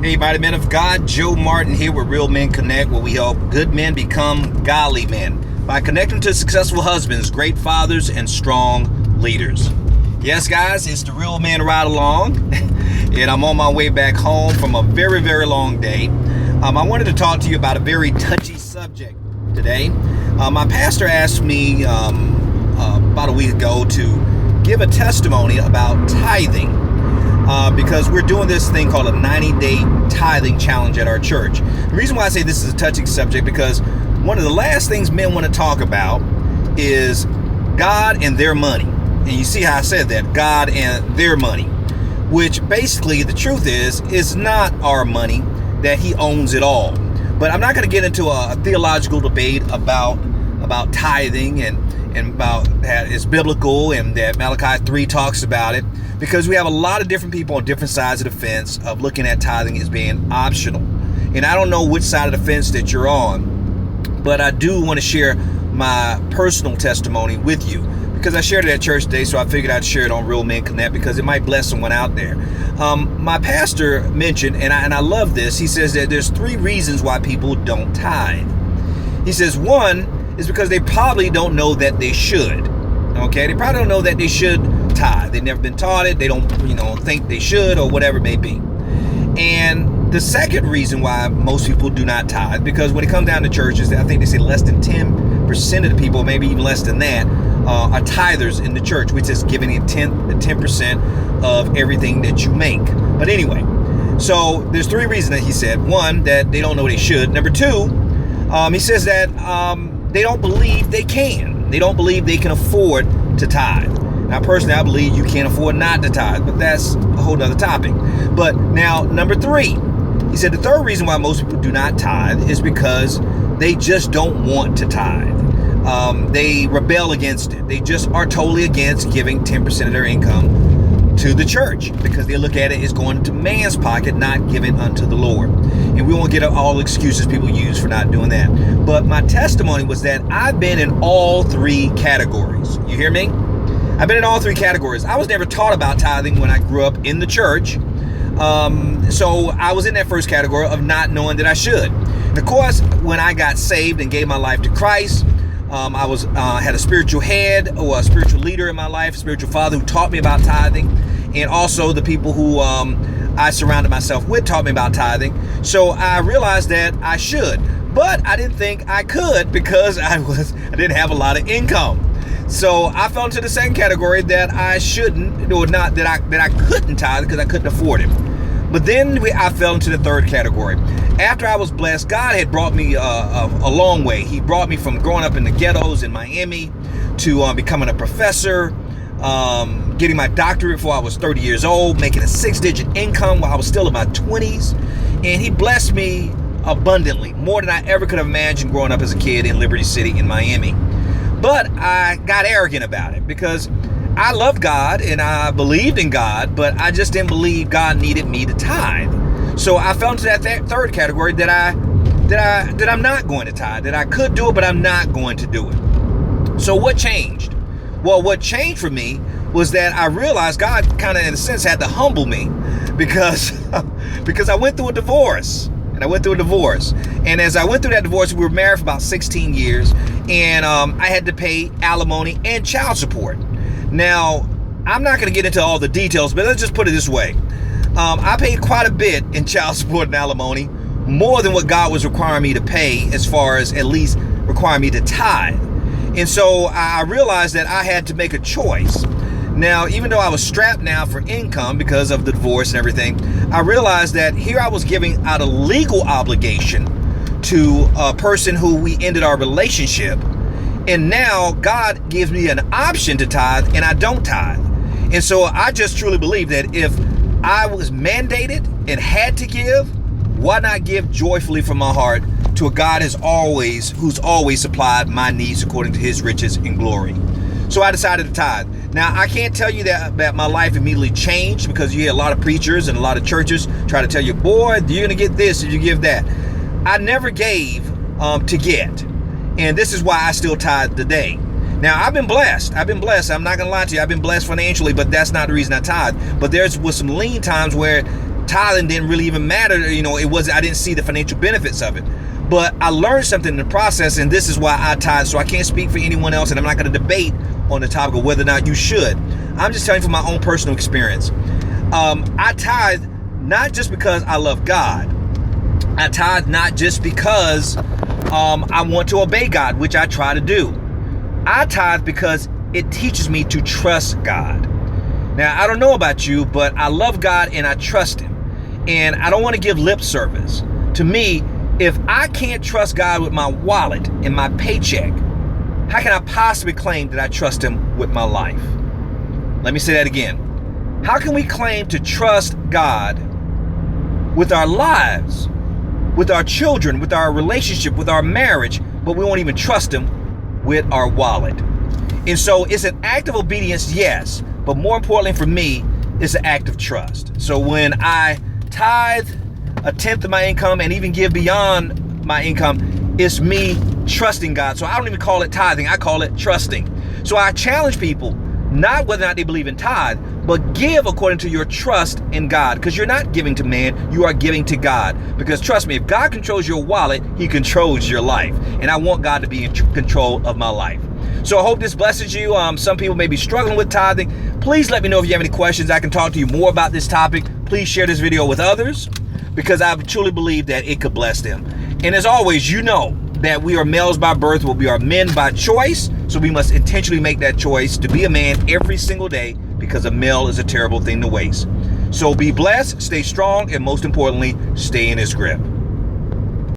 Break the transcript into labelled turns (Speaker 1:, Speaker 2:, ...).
Speaker 1: Hey, mighty men of God, Joe Martin here with Real Men Connect, where we help good men become godly men by connecting to successful husbands, great fathers, and strong leaders. Yes, guys, it's the Real Men Ride Along, and I'm on my way back home from a very, very long day. I wanted to talk to you about a very touchy subject today. My pastor asked me about a week ago to give a testimony about tithing. Because we're doing this thing called a 90-day tithing challenge at our church. The reason why I say this is a touching subject because one of the last things men want to talk about is God and their money. And you see how I said that, God and their money, which basically the truth is not our money, that he owns it all. But I'm not going to get into a theological debate about tithing and about that it's biblical and that Malachi 3 talks about it, because we have a lot of different people on different sides of the fence of looking at tithing as being optional. And I don't know which side of the fence that you're on, but I do want to share my personal testimony with you because I shared it at church today, so I figured I'd share it on Real Men Connect because it might bless someone out there. My pastor mentioned, and I love this, he says that there's 3 reasons why people don't tithe. He says one is because they probably don't know that they should. Okay, they probably don't know that they should tithe. They've never been taught it. They don't, think they should or whatever it may be. And the second reason why most people do not tithe, because when it comes down to churches, I think they say less than 10% of the people, maybe even less than that, are tithers in the church, which is giving 10% of everything that you make. But anyway, so there's 3 reasons that he said. One, that they don't know they should. Number 2, he says that they don't believe they can. They don't believe they can afford to tithe. Now, personally, I believe you can't afford not to tithe, but that's a whole nother topic. But now, number 3, he said the third reason why most people do not tithe is because they just don't want to tithe. They rebel against it. They just are totally against giving 10% of their income to the church because they look at it as going to man's pocket, not giving unto the Lord. And we won't get all excuses people use for not doing that. But my testimony was that I've been in all 3 categories. You hear me? I've been in all 3 categories. I was never taught about tithing when I grew up in the church. So I was in that first category of not knowing that I should. And of course, when I got saved and gave my life to Christ, I had a spiritual head or a spiritual leader in my life, a spiritual father who taught me about tithing. And also the people who I surrounded myself with taught me about tithing. So I realized that I should, but I didn't think I could because I didn't have a lot of income. So I fell into the second category that I shouldn't, or not that I couldn't tithe because I couldn't afford it. But then I fell into the third category. After I was blessed, God had brought me a long way. He brought me from growing up in the ghettos in Miami to becoming a professor, getting my doctorate before I was 30 years old, making a 6-digit income while I was still in my 20s. And he blessed me abundantly, more than I ever could have imagined growing up as a kid in Liberty City in Miami. But I got arrogant about it because I loved God and I believed in God, but I just didn't believe God needed me to tithe. So I fell into that third category that I'm not going to tithe, that I could do it, but I'm not going to do it. So what changed? Well, what changed for me was that I realized God kind of, in a sense, had to humble me because I went through a divorce. And as I went through that divorce, we were married for about 16 years, and I had to pay alimony and child support. Now, I'm not going to get into all the details, but let's just put it this way. I paid quite a bit in child support and alimony, more than what God was requiring me to pay, as far as at least requiring me to tithe. And so I realized that I had to make a choice. Now, even though I was strapped now for income because of the divorce and everything, I realized that here I was giving out a legal obligation to a person who we ended our relationship. And now God gives me an option to tithe and I don't tithe. And so I just truly believe that if I was mandated and had to give, why not give joyfully from my heart to a God who's always supplied my needs according to his riches and glory. So I decided to tithe. Now, I can't tell you that my life immediately changed, because you hear a lot of preachers and a lot of churches try to tell you, boy, you're going to get this if you give that. I never gave to get. And this is why I still tithe today. Now, I've been blessed. I'm not going to lie to you. I've been blessed financially, but that's not the reason I tithe. But was some lean times where tithing didn't really even matter. I didn't see the financial benefits of it. But I learned something in the process, and this is why I tithe. So I can't speak for anyone else, and I'm not going to debate on the topic of whether or not you should. I'm just telling you from my own personal experience. I tithe not just because I love God. I tithe not just because I want to obey God, which I try to do. I tithe because it teaches me to trust God. Now, I don't know about you, but I love God and I trust Him. And I don't want to give lip service. To me, if I can't trust God with my wallet and my paycheck, how can I possibly claim that I trust Him with my life? Let me say that again. How can we claim to trust God with our lives, with our children, with our relationship, with our marriage, but we won't even trust Him with our wallet? And so it's an act of obedience, yes, but more importantly for me, it's an act of trust. So when I tithe a tenth of my income and even give beyond my income, it's me trusting God. So I don't even call it tithing, I call it trusting. So I challenge people, not whether or not they believe in tithe, but give according to your trust in God. Because you're not giving to man, you are giving to God. Because trust me, if God controls your wallet, He controls your life. And I want God to be in control of my life. So I hope this blesses you. Some people may be struggling with tithing. Please let me know if you have any questions. I can talk to you more about this topic. Please share this video with others, because I truly believe that it could bless them. And as always, you know that we are males by birth, but we are men by choice. So we must intentionally make that choice to be a man every single day, because a male is a terrible thing to waste. So be blessed, stay strong, and most importantly, stay in His grip.